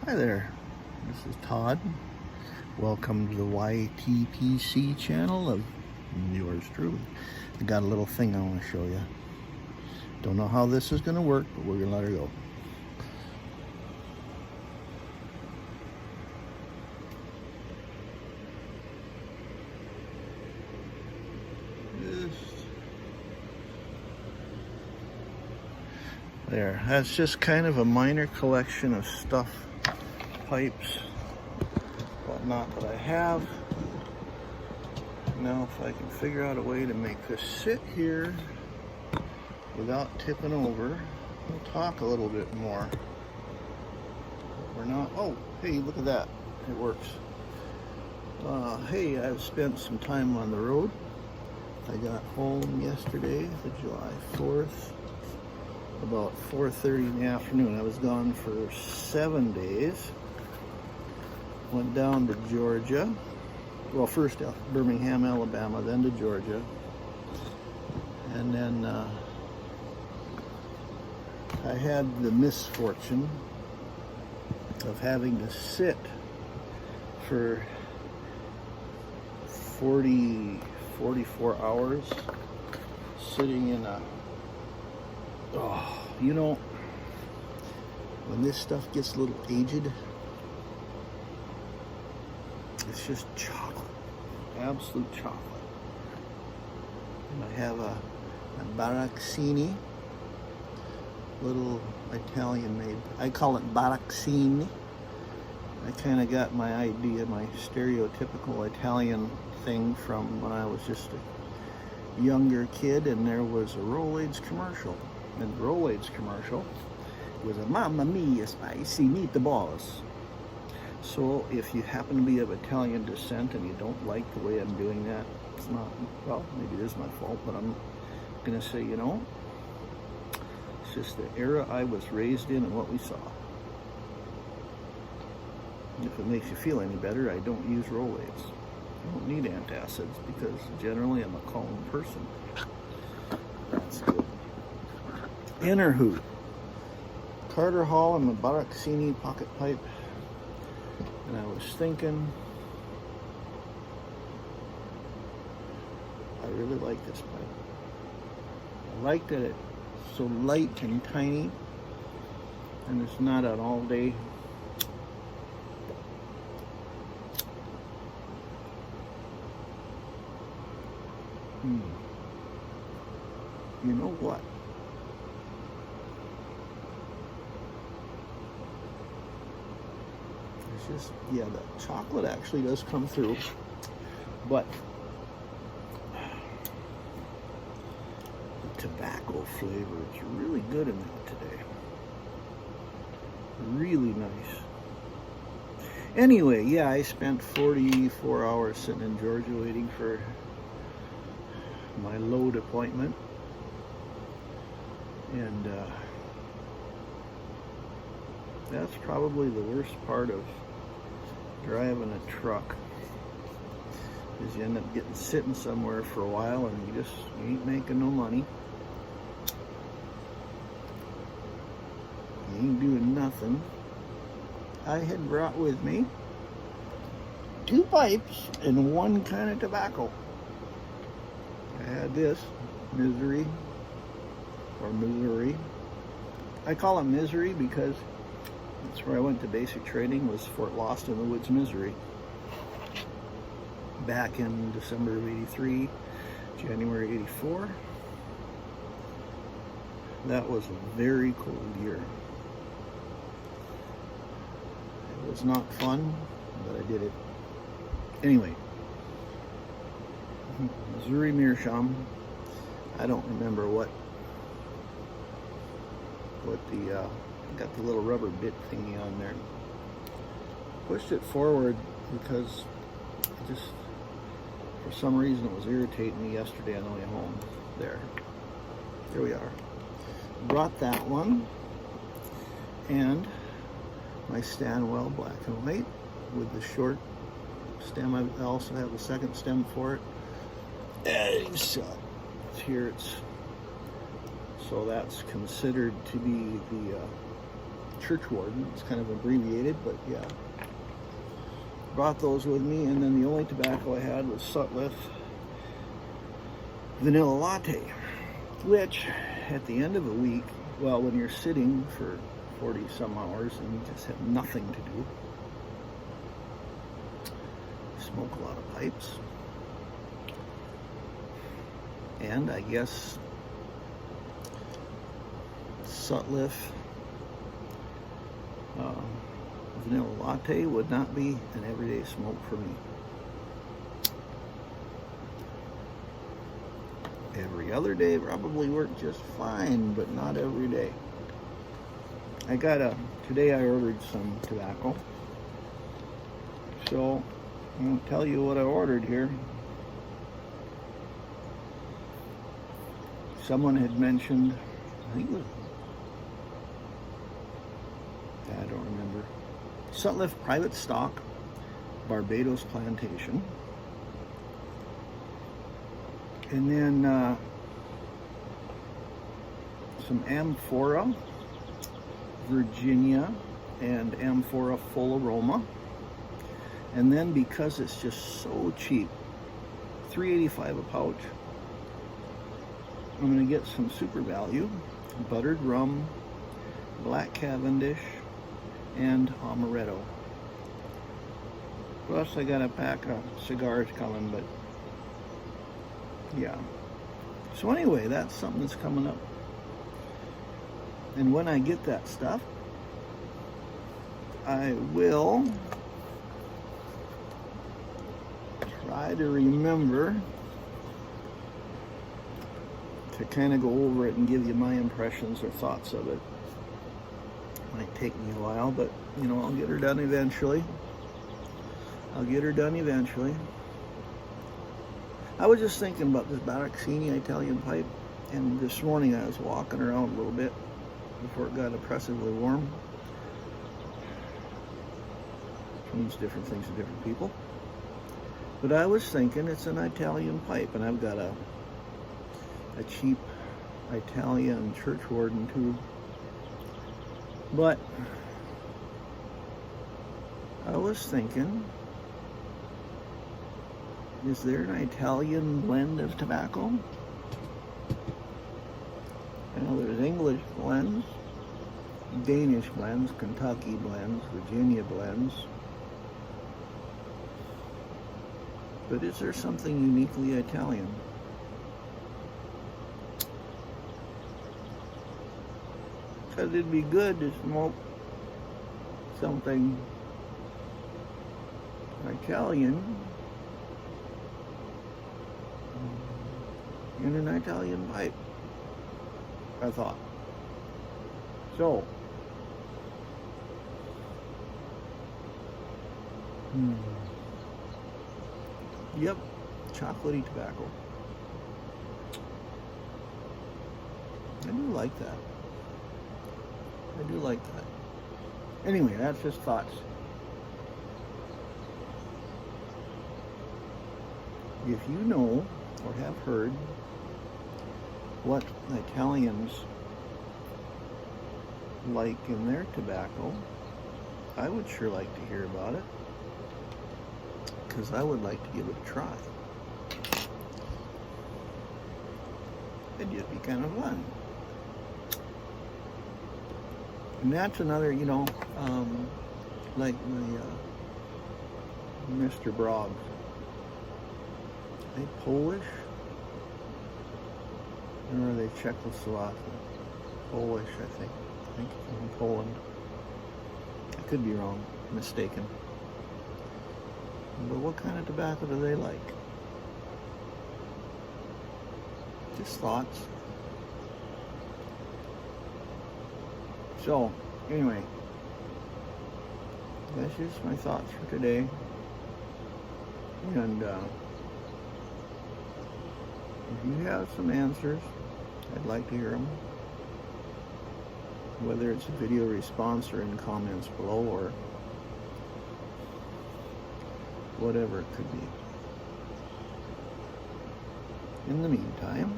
Hi there, this is Todd. Welcome to the YTPC channel of yours truly. I got a little thing I want to show you. Don't know how this is going to work, but we're going to let her go. There, that's just kind of a minor collection of stuff, pipes, whatnot that I have. Now if I can figure out a way to make this sit here without tipping over, we'll talk a little bit more. We're not, oh, hey, look at that, it works. Hey, I've spent some time on the road. I got home yesterday, the July 4th. About 4:30 in the afternoon. I was gone for 7 days. Went down to Georgia. Well, first Birmingham, Alabama, then to Georgia. And then I had the misfortune of having to sit for 44 hours sitting in a you know, when this stuff gets a little aged, it's just chocolate, absolute chocolate. And I have a Baraccini, little Italian made, I call it Baraccini. I kind of got my idea, my stereotypical Italian thing from when I was just a younger kid, and there was a Rolaids commercial. And the Rolaids commercial was a Mamma Mia spicy meatballs. So if you happen to be of Italian descent and you don't like the way I'm doing that, it's not, well, maybe it is my fault, but I'm gonna say, you know, it's just the era I was raised in and what we saw. And if it makes you feel any better, I don't use Rolaids. I don't need antacids because generally I'm a calm person. That's good. Anywho, Carter Hall and the Baraccini pocket pipe, and I was thinking, I really like this pipe. I like that it's so light and tiny, and it's not an all-day. You know what? Just, yeah, the chocolate actually does come through, but the tobacco flavor is really good in that today. Really nice. Anyway, yeah, I spent 44 hours sitting in Georgia waiting for my load appointment, and that's probably the worst part of driving a truck, is you end up sitting somewhere for a while and you ain't making no money. You ain't doing nothing. I had brought with me 2 pipes and 1 kind of tobacco. I had this Missouri. I call it Misery because that's where I went to basic training, was Fort Lost in the Woods, Missouri. Back in December of '83, January '84. That was a very cold year. It was not fun, but I did it. Anyway, Missouri Meerschaum. I don't remember what the got the little rubber bit thingy on there. Pushed it forward because just for some reason it was irritating me yesterday on the way home. There we are. Brought that one, and my Stanwell black and white with the short stem. I also have a second stem for it. And so here so that's considered to be the church warden. It's kind of abbreviated, but yeah. Brought those with me, and then the only tobacco I had was Sutliff Vanilla Latte, which at the end of a week, well, when you're sitting for 40 some hours and you just have nothing to do, smoke a lot of pipes, and I guess Sutliff Vanilla Latte would not be an everyday smoke for me. Every other day probably worked just fine, but not every day. Today I ordered some tobacco. So, I'll tell you what I ordered here. Someone had mentioned, I think it was, I don't remember, Sutliff Private Stock, Barbados Plantation. And then some Amphora, Virginia, and Amphora Full Aroma. And then, because it's just so cheap, $3.85 a pouch, I'm going to get some Super Value, buttered rum, black Cavendish, and amaretto. Plus I got a pack of cigars coming, but yeah. So anyway, that's something that's coming up. And when I get that stuff, I will try to remember to kind of go over it and give you my impressions or thoughts of it. Might take me a while, but you know, I'll get her done eventually. I was just thinking about this Baraccini Italian pipe, and this morning I was walking around a little bit before it got oppressively warm. Which means different things to different people. But I was thinking it's an Italian pipe, and I've got a cheap Italian church warden too. But I was thinking, is there an Italian blend of tobacco? I know there's English blends, Danish blends, Kentucky blends, Virginia blends. But is there something uniquely Italian? Because it'd be good to smoke something Italian in an Italian pipe, I thought. So, yep, chocolatey tobacco. I do like that. Anyway, that's just thoughts. If you know or have heard what Italians like in their tobacco, I would sure like to hear about it, because I would like to give it a try. It'd just be kind of fun. And that's another, you know, like my Mr. Broggs. Are they Polish? Or are they Czechoslovakian? Polish, I think. I think from Poland. I could be wrong, mistaken. But what kind of tobacco do they like? Just thoughts. So, anyway, that's just my thoughts for today. And if you have some answers, I'd like to hear them. Whether it's a video response or in comments below or whatever it could be. In the meantime,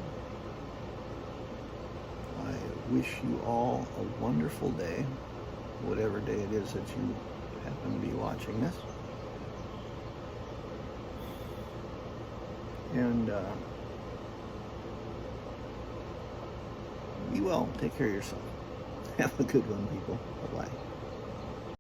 I wish you all a wonderful day. whatever day it is that you happen to be watching this. And be well. Take care of yourself. Have a good one, people. Bye-bye.